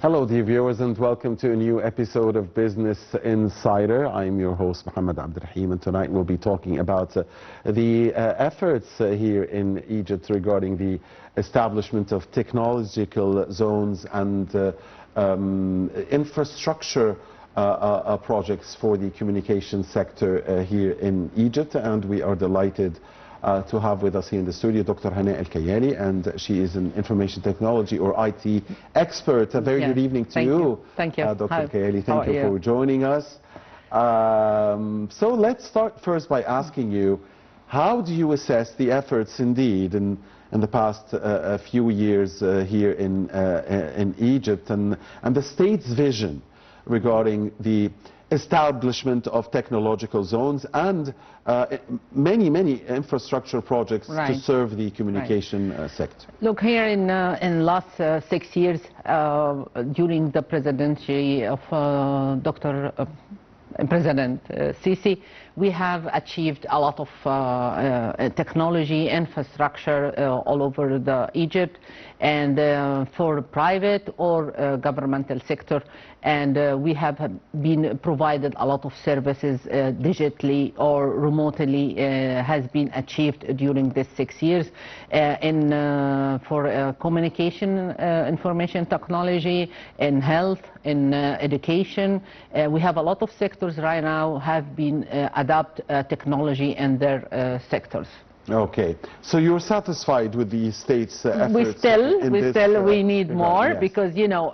Hello, dear viewers, and welcome to a new episode of Business Insider. I'm your host, Mohammed Abdurrahim, and tonight we'll be talking about the efforts here in Egypt regarding the establishment of technological zones and infrastructure projects for the communication sector here in Egypt. And we are delighted to have with us here in the studio Dr. Hanaa Kaialy, and she is an information technology or IT expert. A very good evening to you. Thank you. Dr. Kaialy, thank you for joining us. So let's start first by asking you, how do you assess the efforts indeed in the past few years here in Egypt and the state's vision regarding the establishment of technological zones and many infrastructure projects to serve the communication sector? Look, here in last 6 years, during the presidency of President Sisi, we have achieved a lot of technology infrastructure all over Egypt, and for private or governmental sector, and we have been provided a lot of services digitally or remotely has been achieved during these 6 years for communication, information technology, in health, in education. We have a lot of sectors right now have been adopt technology in their sectors. Okay, so you're satisfied with the state's efforts? We need more, because you know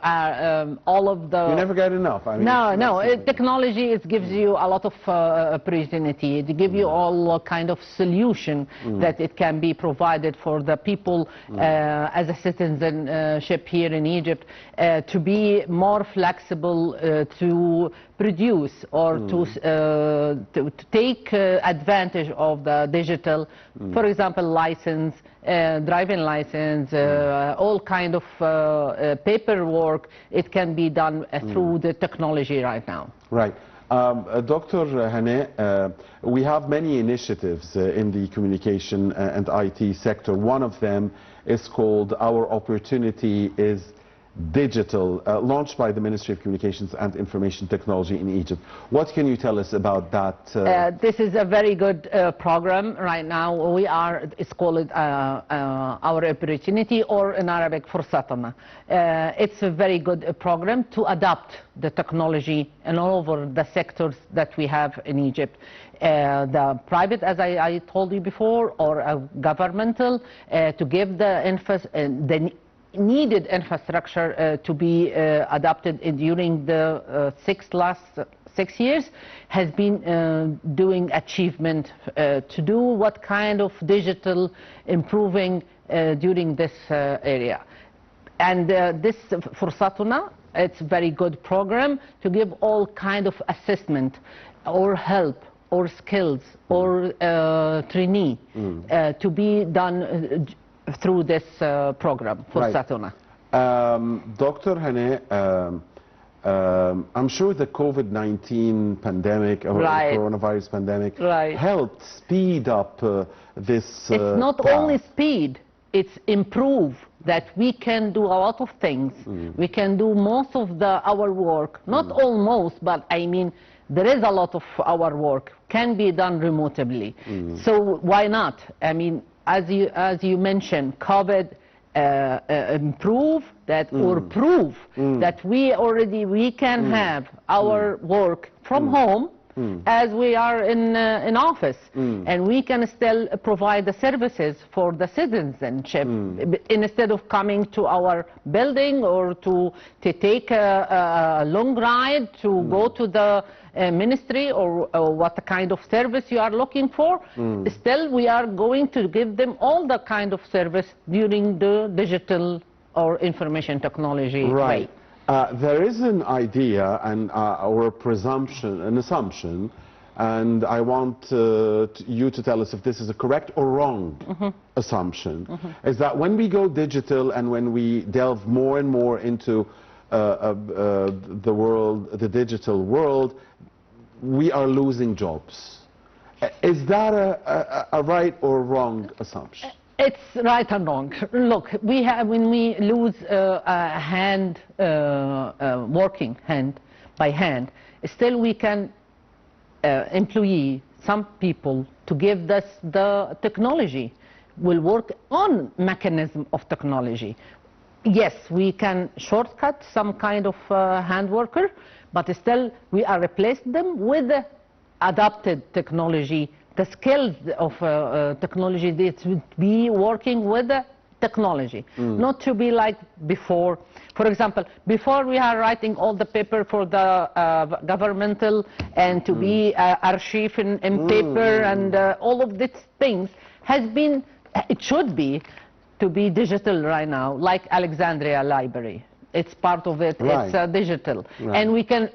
all of the. You never get enough. I mean, technology gives you a lot of opportunity. It gives you all kind of solution that it can be provided for the people as a citizenship here in Egypt to be more flexible to produce or to take advantage of the digital. For example, license, driving license, all kind of paperwork, it can be done through the technology right now. Right. Dr. Hanaa, we have many initiatives in the communication and IT sector. One of them is called Our Opportunity is Digital, launched by the Ministry of Communications and Information Technology in Egypt. What can you tell us about that? This is a very good program right now. It's called Our Opportunity, or in Arabic, Fursatana. It's a very good program to adapt the technology in all over the sectors that we have in Egypt. The private, as I told you before, or governmental, to give the needed infrastructure to be adopted during the last 6 years, has been doing achievement to do what kind of digital improving during this area. And this Fursatuna, it's a very good program to give all kind of assessment or help or skills or trainee to be done through this program for Satuna. Dr. Hanaa, I'm sure the COVID-19 pandemic or coronavirus pandemic helped speed up this It's not only speed, it's improve that we can do a lot of things. We can do most of our work, not almost, but I mean, there is a lot of our work can be done remotely. So why not? I mean, as you mentioned, COVID improve that or prove that we can have our work from home as we are in office, and we can still provide the services for the citizenship instead of coming to our building or to take a long ride to go to the ministry or what kind of service you are looking for. Still, we are going to give them all the kind of service during the digital or information technology way. There is an idea and or a presumption, an assumption, and I want you to tell us if this is a correct or wrong assumption, is that when we go digital and when we delve more and more into the world, the digital world, we are losing jobs. Is that a right or wrong assumption? It's right and wrong. Look, when we lose a hand, working hand by hand, still we can employ some people to give us the technology. We'll work on mechanism of technology. Yes, we can shortcut some kind of hand worker, but still we are replacing them with the adapted technology, the skills of technology that would be working with the technology, not to be like before. For example, before we are writing all the paper for the governmental and to be archive in paper and all of these things has been, it should be, to be digital right now, like Alexandria Library. It's part of it, right. It's digital. Right. And we can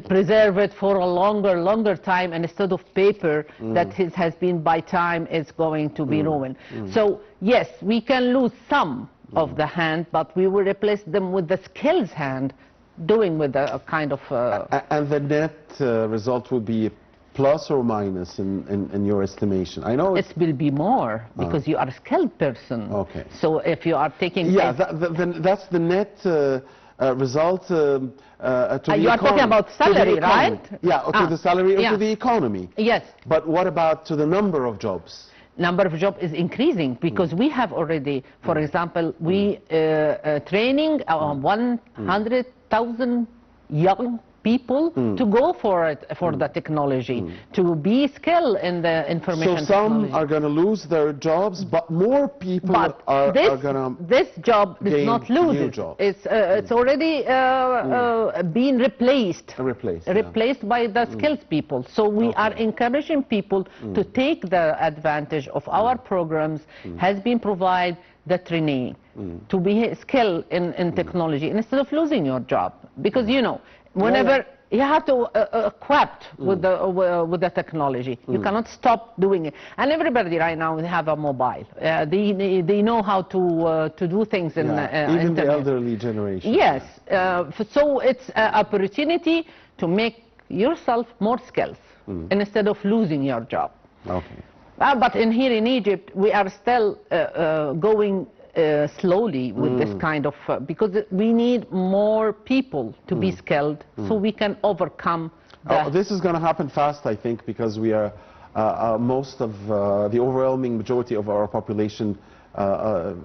preserve it for a longer time, and instead of paper that has been by time, it's going to be ruined. So yes, we can lose some of the hand, but we will replace them with the skills hand, doing with a kind of... And the net result will be plus or minus in your estimation? I know it will be more, because you are a skilled person. Okay. So if you are taking... Yeah, that's the net result to the you are talking about salary, right? Yeah, to the salary or to the economy. Yes. But what about to the number of jobs? Number of jobs is increasing, because we have already, for example, we training 100,000 young people to go for it, for the technology, to be skilled in the information technology. So some are going to lose their jobs, but more people are going to... This job is not lose. It's already being replaced. Replaced by the skilled people. So we are encouraging people to take the advantage of our programs, has been provided the training to be skilled in technology instead of losing your job. Because, you know, whenever you have to equip with the technology, you cannot stop doing it. And everybody right now have a mobile. They know how to do things in even internet. The elderly generation. Yes. So it's an opportunity to make yourself more skills instead of losing your job. Okay. But here in Egypt, we are still going slowly with this kind of, because we need more people to be skilled so we can overcome the... This is going to happen fast, I think, because we are, most of the overwhelming majority of our population are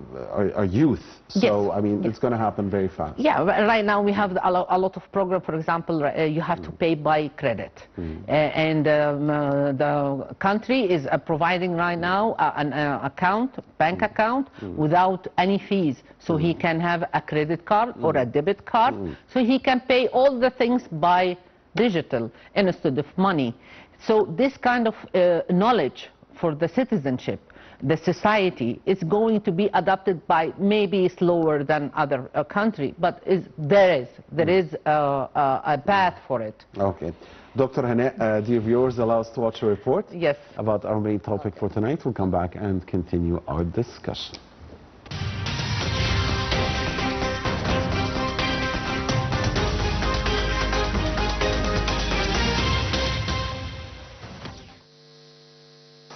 youth. So, I mean, it's going to happen very fast. Yeah, right now we have a lot of programs. For example, you have to pay by credit. And the country is providing right now an bank account, without any fees. So he can have a credit card or a debit card. So he can pay all the things by digital instead of money. So this kind of knowledge for the citizenship, the society, is going to be adopted by maybe slower than other countries, but there is a path for it. Okay. Dr. Hanaa, dear viewers, allow us to watch a report about our main topic for tonight. We'll come back and continue our discussion.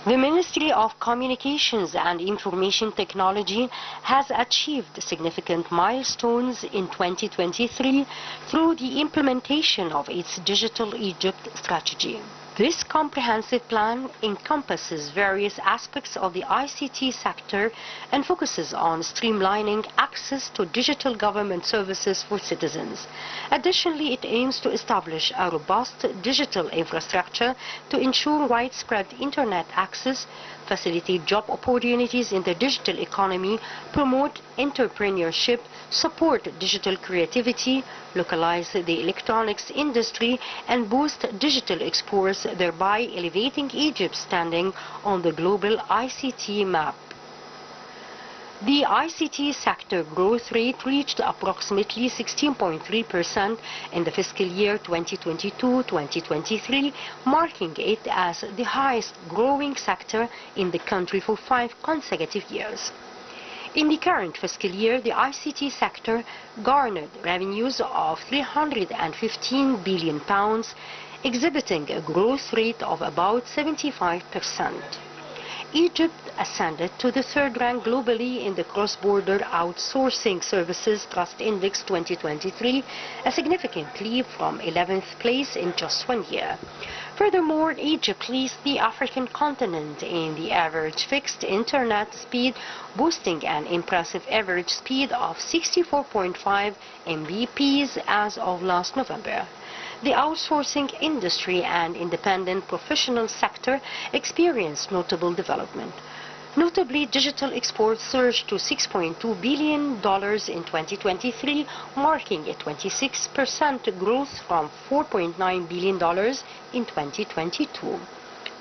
The Ministry of Communications and Information Technology has achieved significant milestones in 2023 through the implementation of its Digital Egypt strategy. This comprehensive plan encompasses various aspects of the ICT sector and focuses on streamlining access to digital government services for citizens. Additionally, it aims to establish a robust digital infrastructure to ensure widespread internet access, facilitate job opportunities in the digital economy, promote entrepreneurship, support digital creativity, localize the electronics industry, and boost digital exports, thereby elevating Egypt's standing on the global ICT map. The ICT sector growth rate reached approximately 16.3% in the fiscal year 2022-2023, marking it as the highest growing sector in the country for 5 consecutive years. In the current fiscal year, the ICT sector garnered revenues of £315 billion, exhibiting a growth rate of about 75%. Egypt ascended to the third rank globally in the Cross-Border Outsourcing Services Trust Index 2023, a significant leap from 11th place in just 1 year. Furthermore, Egypt leads the African continent in the average fixed internet speed, boasting an impressive average speed of 64.5 Mbps as of last November. The outsourcing industry and independent professional sector experienced notable development. Notably, digital exports surged to $6.2 billion in 2023, marking a 26% growth from $4.9 billion in 2022.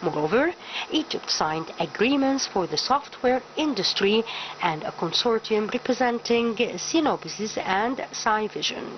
Moreover, Egypt signed agreements for the software industry and a consortium representing Synopsys and Cyvision.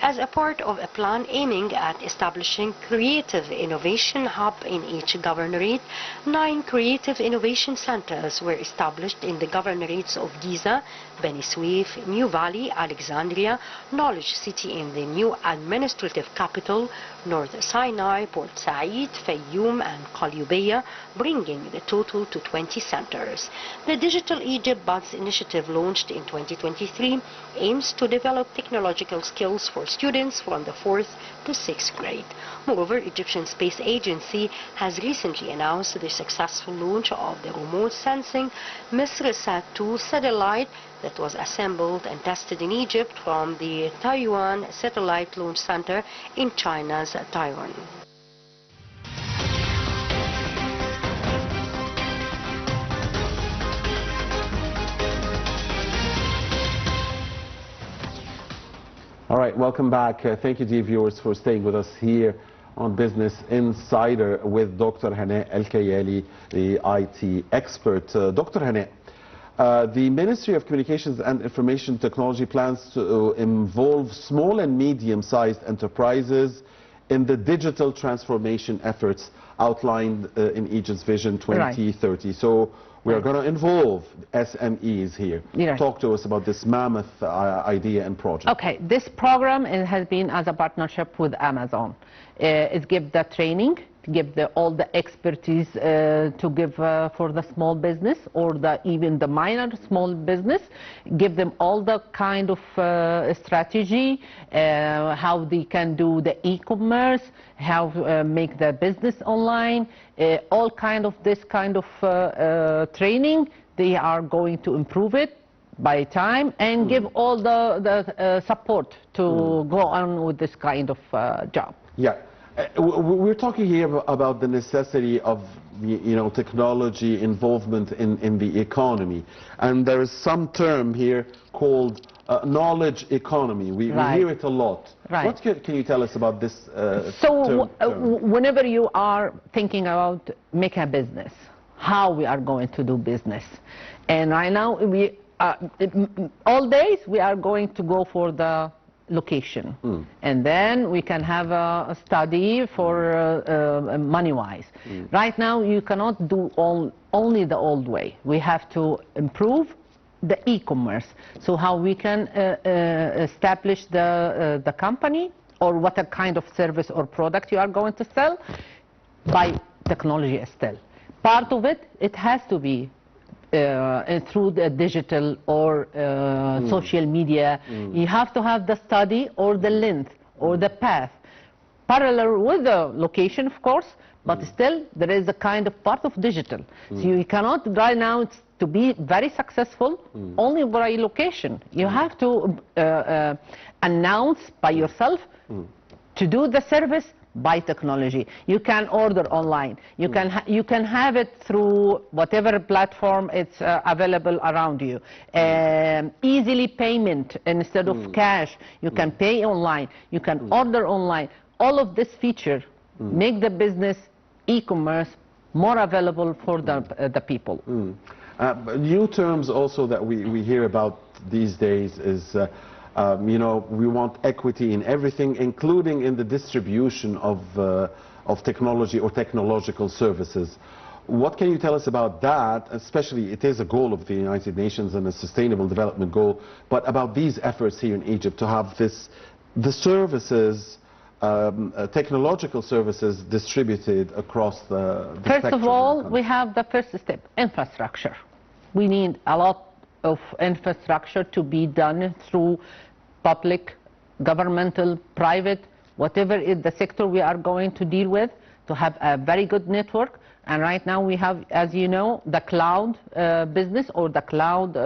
As a part of a plan aiming at establishing Creative Innovation Hub in each governorate, 9 Creative Innovation Centers were established in the governorates of Giza, Beni Suef, New Valley, Alexandria, Knowledge City in the new administrative capital, North Sinai, Port Said, Fayoum and Qalyubia, bringing the total to 20 centers. The Digital Egypt Buds initiative, launched in 2023, aims to develop technological skills for students from the 4th to 6th grade. Moreover, Egyptian Space Agency has recently announced the successful launch of the remote sensing Misr-Sat-2 satellite that was assembled and tested in Egypt from the Taiwan Satellite Launch Center in China's Taiwan. All right, welcome back. Thank you, dear viewers, for staying with us here on Business Insider with Dr. Hanaa Kaialy, the IT expert. Dr. Hanaa, the Ministry of Communications and Information Technology plans to involve small and medium-sized enterprises in the digital transformation efforts outlined in Egypt's Vision 2030. Right. So we are going to involve SMEs here. Right. Talk to us about this mammoth idea and project. Okay, this program has been as a partnership with Amazon. It gives the training, give all the expertise to give for the small business or even the minor small business, give them all the kind of strategy, how they can do the e-commerce, how make the business online, all kind of this kind of training. They are going to improve it by time and give all the support to go on with this kind of job. Yeah. We're talking here about the necessity of, technology involvement in the economy, and there is some term here called knowledge economy. We hear it a lot. Right. What can you tell us about this term? Whenever you are thinking about making a business, how we are going to do business, and right now all days we are going to go for the location, and then we can have a study for money-wise. Right now you cannot do only the old way. We have to improve the e-commerce, so how we can establish the company or what a kind of service or product you are going to sell by technology still. Part of it has to be through the digital or social media. You have to have the study or the length or the path parallel with the location, of course, but still there is a kind of part of digital. So you cannot right now to be very successful only by location. You have to announce by yourself to do the service by technology. You can order online. You can have it through whatever platform it's available around you. Easily payment instead of cash. You can pay online. You can order online. All of this feature make the business e-commerce more available for the people. New terms also that we hear about these days is we want equity in everything, including in the distribution of technology or technological services. What can you tell us about that? Especially, it is a goal of the United Nations and a sustainable development goal, but about these efforts here in Egypt to have the services technological services distributed across the First spectrum of all, the we have the first step, infrastructure. We need a lot of infrastructure to be done through public, governmental, private, whatever is the sector we are going to deal with, to have a very good network. And right now we have, as you know, the cloud business or the cloud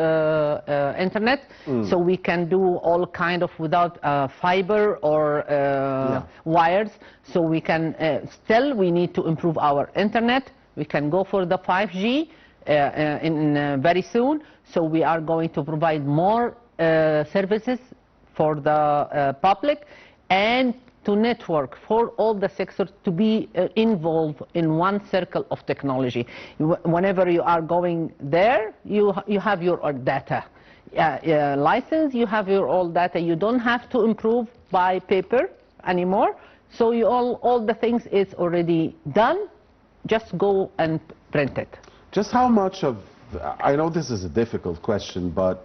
internet. So we can do all kind of without fiber or wires. So we can still, we need to improve our internet. We can go for the 5G very soon. So we are going to provide more services for the public and to network for all the sectors to be involved in one circle of technology. Whenever you are going there, you have your own data. License, you have your own data. You don't have to improve by paper anymore. So all the things is already done. Just go and print it. Just how much of, I know this is a difficult question, but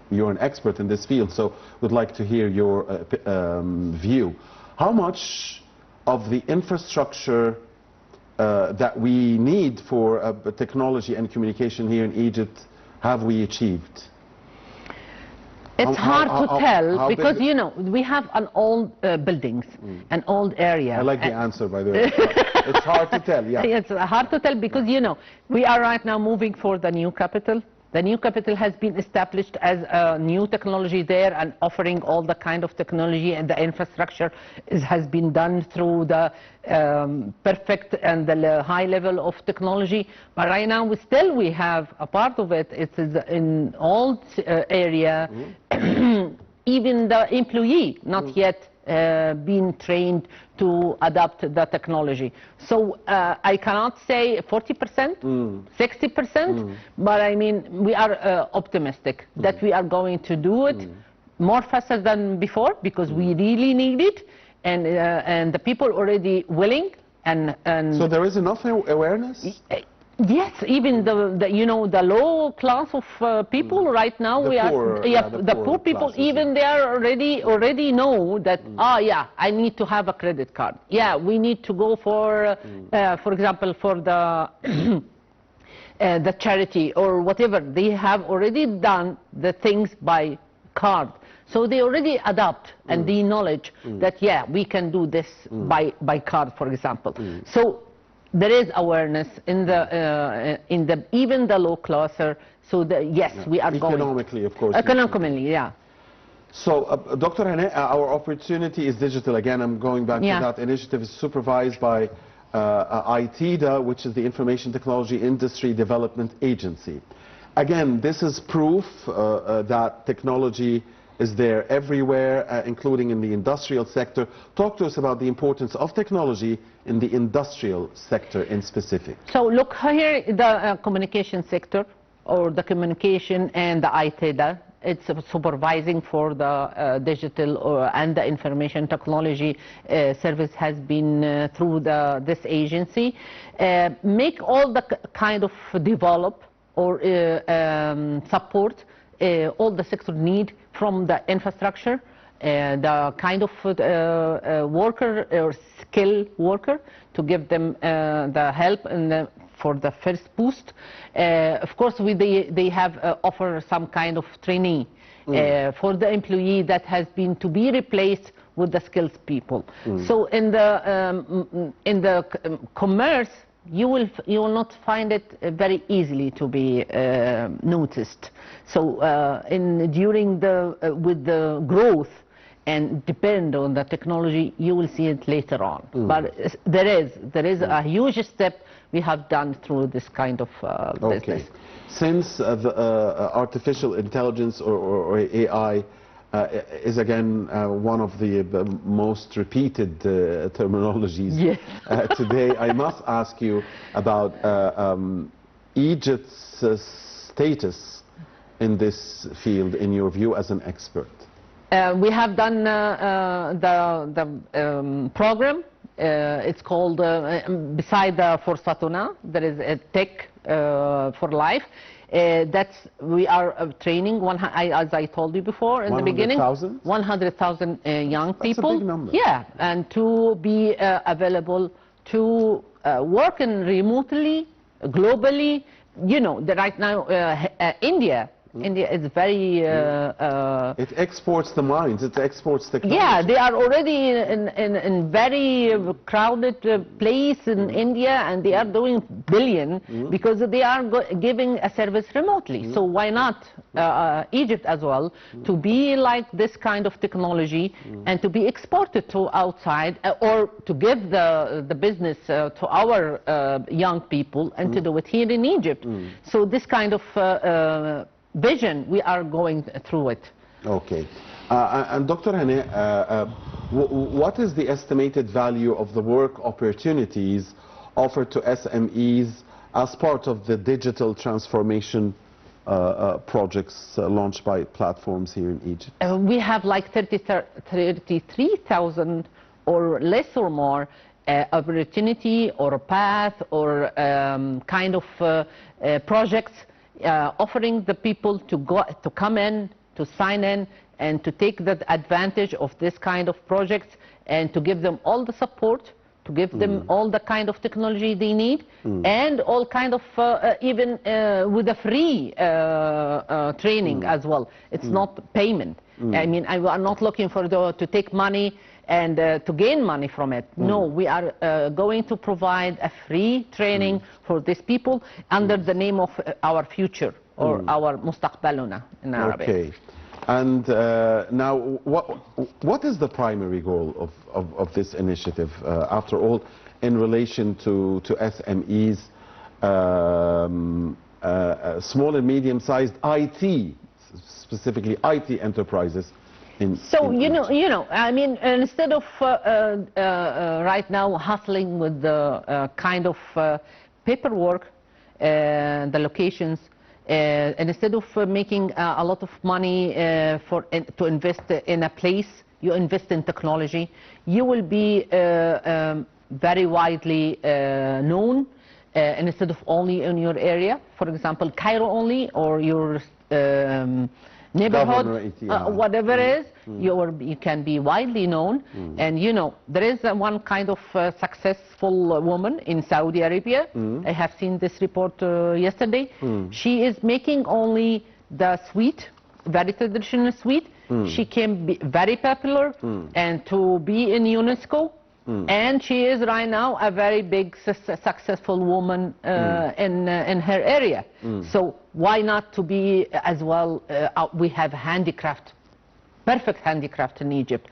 you're an expert in this field, so would like to hear your view. How much of the infrastructure that we need for technology and communication here in Egypt have we achieved? It's hard to tell because, you know, we have an old buildings, an old area. I like the answer, by the way. It's hard to tell, yeah. It's hard to tell because, you know, we are right now moving for the new capital. The new capital has been established as a new technology there and offering all the kind of technology, and the infrastructure has been done through the perfect and the high level of technology. But right now we have a part of it. It is in old area. Even the employee not yet been trained to adapt the technology. So I cannot say 40%, 60%, but I mean we are optimistic that we are going to do it more faster than before because we really need it, and the people already willing and so there is enough awareness. Yes, even the you know the low class of people right now the poor people classes, even they are already know that I need to have a credit card. Yeah, we need to go for example for the the charity or whatever. They have already done the things by card, so they already adapt and the knowledge that we can do this by card, for example. So there is awareness in the even the low classer. So yes, we are economically, of course. Economically, yeah. So, Dr. Hanaa, our opportunity is digital. Again, I'm going back to that initiative. Is supervised by ITDA, which is the Information Technology Industry Development Agency. Again, this is proof that technology is there everywhere, including in the industrial sector. Talk to us about the importance of technology in the industrial sector in specific. So look here, the communication sector, or the communication and the ITDA, it's supervising for the digital and the information technology service has been through this agency. Make all the kind of develop or support all the sector need from the infrastructure, the kind of worker or skilled worker to give them the help and for the first boost. Of course, they have offer some kind of training for the employee that has been to be replaced with the skilled people. So in the commerce, you will not find it very easily to be noticed. So during with the growth and depend on the technology, you will see it later on. But there is a huge step we have done through this kind of business. Since the artificial intelligence or AI is again one of the most repeated terminologies today, I must ask you about Egypt's status in this field, in your view as an expert. We have done the program. It's called, beside the Forsatuna, there is a tech for life. We are training, as I told you before in the beginning, 100,000 young people. That's a big number. Yeah, and to be available to work remotely, globally. You know, right now India is very... it exports the minds, it exports technology. Yeah, they are already in very crowded place in India, and they are doing billion because they are giving a service remotely. So why not Egypt as well, to be like this kind of technology and to be exported to outside, or to give the business to our young people and to do it here in Egypt. So this kind of vision, we are going through it. Okay. And Dr. Hanaa, what is the estimated value of the work opportunities offered to SMEs as part of the digital transformation projects launched by platforms here in Egypt? We have like 33,000 or less or more opportunity or path or kind of projects offering the people to come in, to sign in, and to take the advantage of this kind of projects, and to give them all the support, to give them all the kind of technology they need, and all kind of even with a free training as well. It's not payment. I mean, I'm not looking for to take money and to gain money from it. No, we are going to provide a free training for these people under the name of our future, or our mustaqbaluna in Arabic. Okay. And now, what is the primary goal of this initiative, after all, in relation to SMEs, small and medium-sized IT, specifically IT enterprises? So you know, I mean, instead of right now hustling with the kind of paperwork, the locations, and instead of making a lot of money to invest in a place, you invest in technology. You will be very widely known, and instead of only in your area, for example, Cairo only, or your neighborhood, whatever it is, you can be widely known. And you know, there is one kind of successful woman in Saudi Arabia. I have seen this report yesterday. She is making only the sweet, very traditional sweet. She can be very popular and to be in UNESCO. And she is right now a very big successful woman in her area. So why not to be as well? We have handicraft, perfect handicraft in Egypt,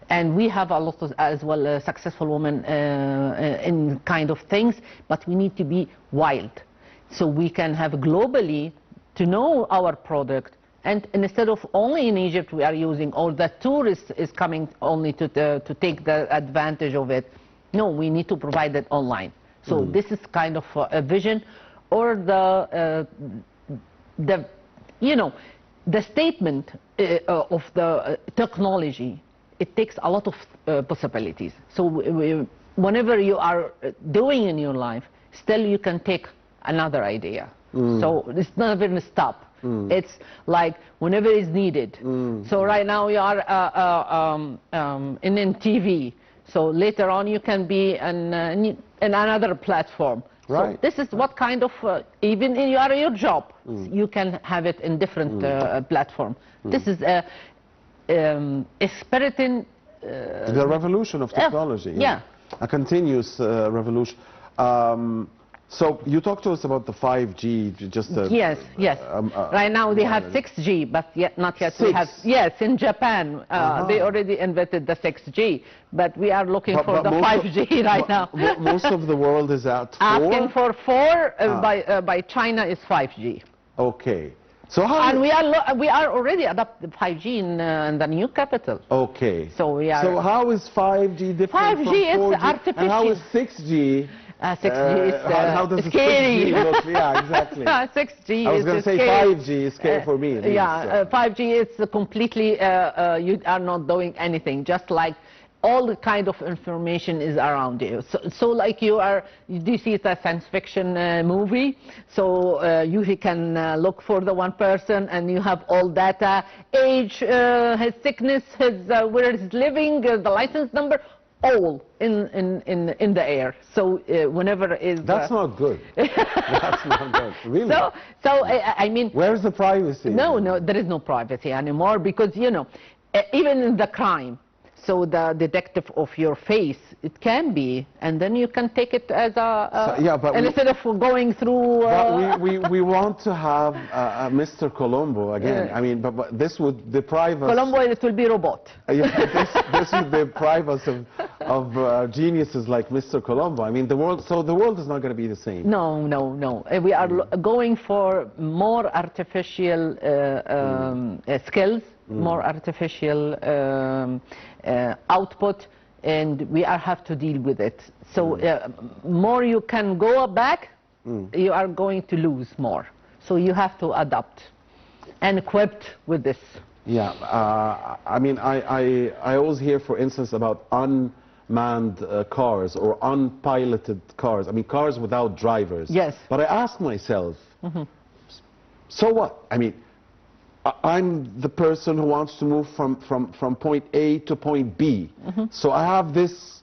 and we have a lot of, as well, successful women in kind of things. But we need to be wild, so we can have globally to know our product. And instead of only in Egypt we are using, or the tourist is coming only to take the advantage of it. No, we need to provide it online. So this is kind of a vision, or the you know, the statement of the technology. It takes a lot of possibilities. So whenever you are doing in your life, still you can take another idea. So it's never going to stop. It's like whenever it's needed. So right now you are in TV. So later on you can be in another platform. Right. So this is what kind of, even in your job, you can have it in different platform. This is a spirit in... the revolution of technology. Yeah. A continuous revolution. So you talked to us about the 5G, just yes. Right now they have 6G, but not yet. We have, yes, in Japan they already invented the 6G, but we are looking for the 5G right now. Most of the world is at 4? Asking for 4, by China is 5G. Okay. So how? And we are already adopted 5G in the new capital. Okay. So we are. So how is 5G different 5G from 4G? is artificial. And how is 6G? 6G is how does scary. 6G look? Yeah, exactly. 6G I was going to say scary. 5G is scary for me. 5G is completely, you are not doing anything, just like all the kind of information is around you. So like you see it's a science fiction movie, so you can look for the one person and you have all data, age, his sickness, his where he's living, the license number, all in the air. So whenever is that's not good. That's not good. Really. So I mean, where's the privacy? No, there is no privacy anymore, because you know, even in the crime. So the detective of your face, it can be, and then you can take it as a yeah, but instead of going through. But we want to have Mr. Colombo again. I mean, but this would deprive us. Colombo, it will be robot. Yeah, this would deprive us of geniuses like Mr. Colombo. I mean, the world is not going to be the same. No. We are going for more artificial skills, more artificial output, and we have to deal with it. So more you can go back, you are going to lose more. So you have to adapt and equipped with this. Yeah, I mean, I always hear, for instance, about unmanned cars or unpiloted cars. I mean, cars without drivers. Yes. But I ask myself, so what? I mean, I'm the person who wants to move from point A to point B. So I have this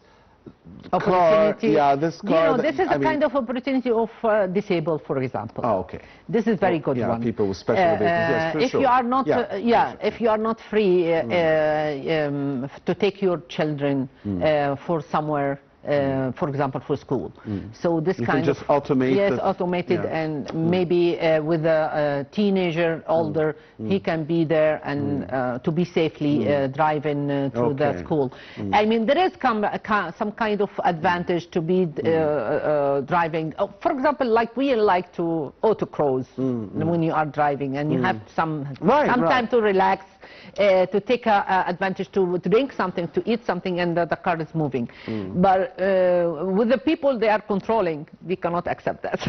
car. Yeah, this car. You know, this is a kind of opportunity of disabled, for example. Oh, okay. This is very good one. Yeah, people with special abilities. Yes, for if sure. you are not, if you are not free to take your children for somewhere. For example, for school. So this you kind can just automate. Yes, automated, and maybe with a teenager, older, he can be there and to be safely driving through the school. I mean, there is some kind of advantage to be driving. For example, like we like to autocross when you are driving, and you have some time to relax. To take advantage to drink something, to eat something, and the car is moving. But with the people they are controlling, we cannot accept that.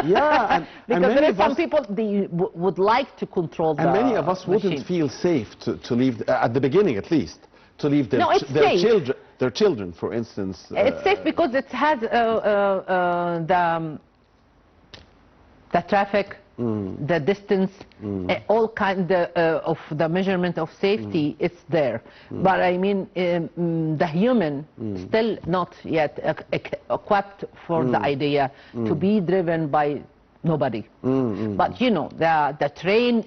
Yeah, because there are some people they would like to control the many of us wouldn't feel safe to leave, at the beginning at least, to leave their children, for instance. It's safe because it has the traffic, the distance, all kind of the measurement of safety, it's there. But I mean, the human still not yet equipped for the idea to be driven by nobody. But you know, the train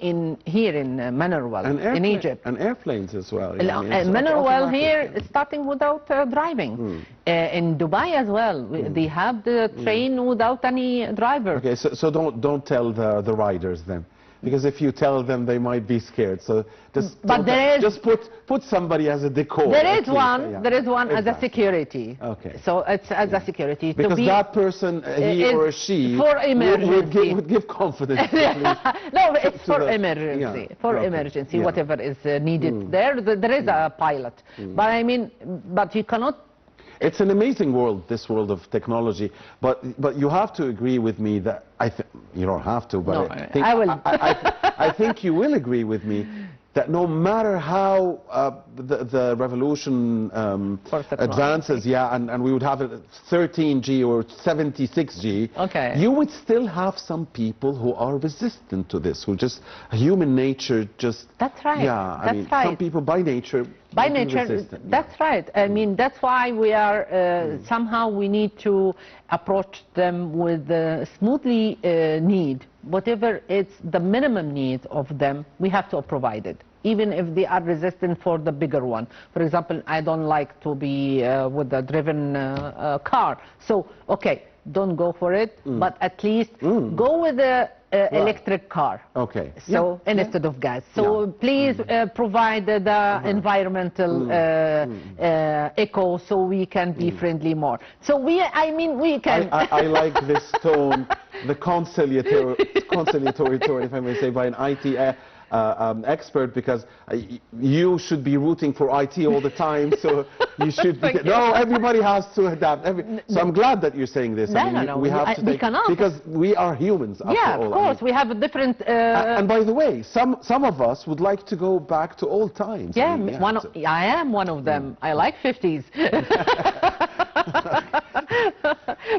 here in Manorwell, in Egypt. And airplanes as well. And Manorwell here is starting without driving. In Dubai as well, they have the train without any driver. Okay, so don't tell the riders then. Because if you tell them, they might be scared. So just put somebody as a decoy. There is one. There is one as a security. Okay. So it's as a security. Because that person, he or she, for emergency, would give confidence. No, it's for emergency. For emergency, whatever is needed. There is a pilot. But I mean, but you cannot. It's an amazing world, this world of technology, but you have to agree with me that you don't have to, but no, I will. I think you will agree with me that no matter how the revolution advances, and we would have it 13G or 76G, you would still have some people who are resistant to this, who just human nature just. That's right. Yeah, I mean, some people by nature. By nature, that's right. I mean, that's why we are, somehow we need to approach them with smoothly need. Whatever it's the minimum need of them, we have to provide it. Even if they are resistant for the bigger one. For example, I don't like to be with a driven car. So, okay, don't go for it, but at least go with the electric car. Okay. So instead of gas. So please provide the environmental eco, so we can be friendly more. So we can. I like this tone, the conciliatory tone, if I may say, by an IT. expert, because you should be rooting for IT all the time, so you should be, no, everybody has to adapt. So I'm glad that you're saying this. We have to take, because we are humans after all. Yeah, of course, we have a different... and by the way, some of us would like to go back to old times. Yeah, I am one of them. I like 50s.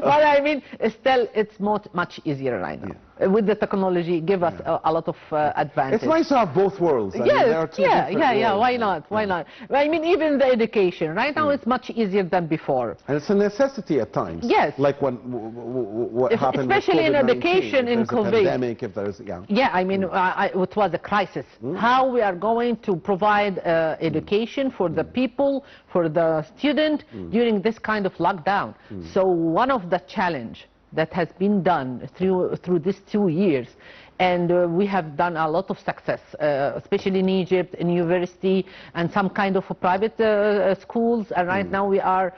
But I mean, still, it's much easier right now. With the technology, give us a lot of advantage. It's nice to have both worlds. Yes, why not? Why not? I mean, even the education, right now it's much easier than before. And it's a necessity at times. Yes. Like what happened especially with in education in COVID. Pandemic, if there's, I mean, it was a crisis. How we are going to provide education for the people, for the student during this kind of lockdown. So one of the challenge that has been done through these 2 years, and we have done a lot of success, especially in Egypt, in university, and some kind of private schools. And right now we are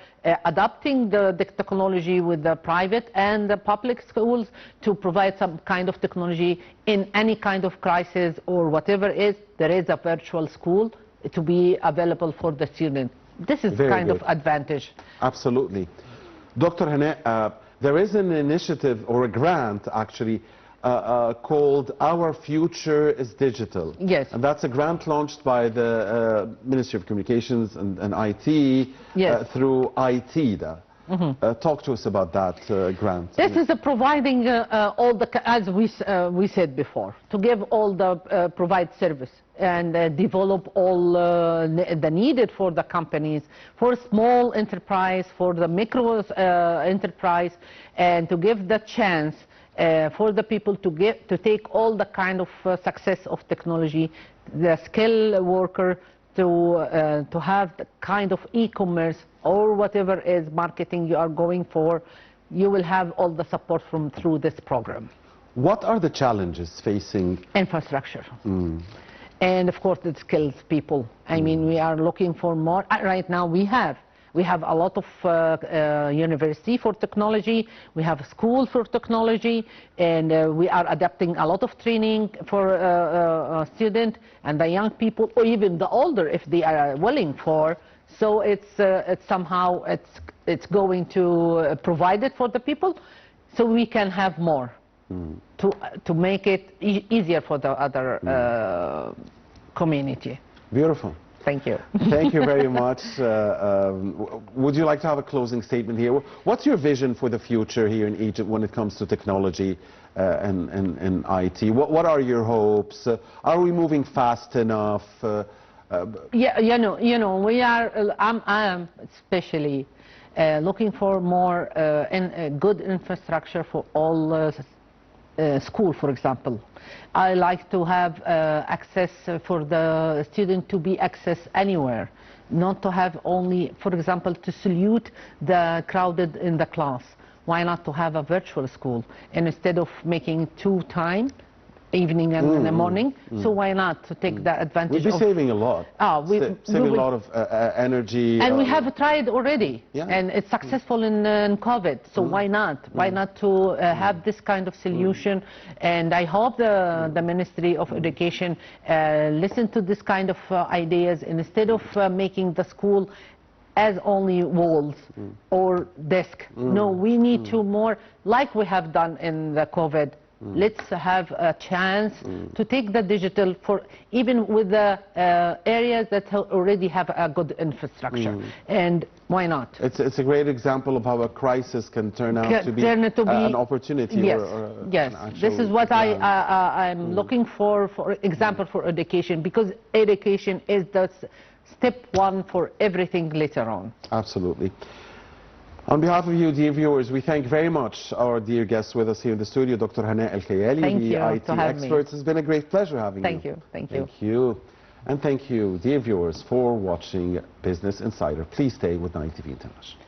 adapting the technology with the private and the public schools to provide some kind of technology in any kind of crisis or whatever it is. There is a virtual school to be available for the student. This is kind of advantage. Absolutely. Dr. Hanaa, there is an initiative, or a grant actually, called Our Future is Digital. Yes. And that's a grant launched by the Ministry of Communications and IT through ITDA. Talk to us about that grant. This is providing all the, as we said before, to give all the provide service and develop all the needed for the companies, for small enterprise, for the micro enterprise, and to give the chance for the people to take all the kind of success of technology, the skilled worker, to have the kind of e-commerce or whatever is marketing you are going for. You will have all the support through this program. What are the challenges facing? Infrastructure. And of course the skills people. I mean, we are looking for more. Right now we have a lot of university for technology, we have school for technology, and we are adapting a lot of training for students and the young people, or even the older if they are willing for. So it's somehow it's going to provide it for the people, so we can have more to make it easier for the other community. Beautiful. Thank you. Thank you very much. Would you like to have a closing statement here? What's your vision for the future here in Egypt when it comes to technology and IT? What are your hopes? Are we moving fast enough? Yeah, you know, we are. I'm especially looking for more good infrastructure for all school, for example. I like to have access for the student to be access anywhere, not to have only, for example, to salute the crowded in the class. Why not to have a virtual school? And instead of making 2 times, evening and in the morning, so why not to take the advantage? We'll be saving a lot. Saving a lot of energy. And we have tried already, and it's successful in COVID. So why not? Why not to have this kind of solution? And I hope the Ministry of Education listen to this kind of ideas, and instead of making the school as only walls or desk. No, we need to more, like we have done in the COVID. Let's have a chance to take the digital for even with the areas that already have a good infrastructure. And why not? It's a great example of how a crisis can turn out to be an opportunity. Yes, yes. This is what I'm looking for example for education, because education is the step 1 for everything later on. Absolutely. On behalf of you, dear viewers, we thank very much our dear guests with us here in the studio, Dr. Hanaa Kaialy, the IT expert. It's been a great pleasure having you. Thank you. Thank you. And thank you, dear viewers, for watching Business Insider. Please stay with 9 TV International.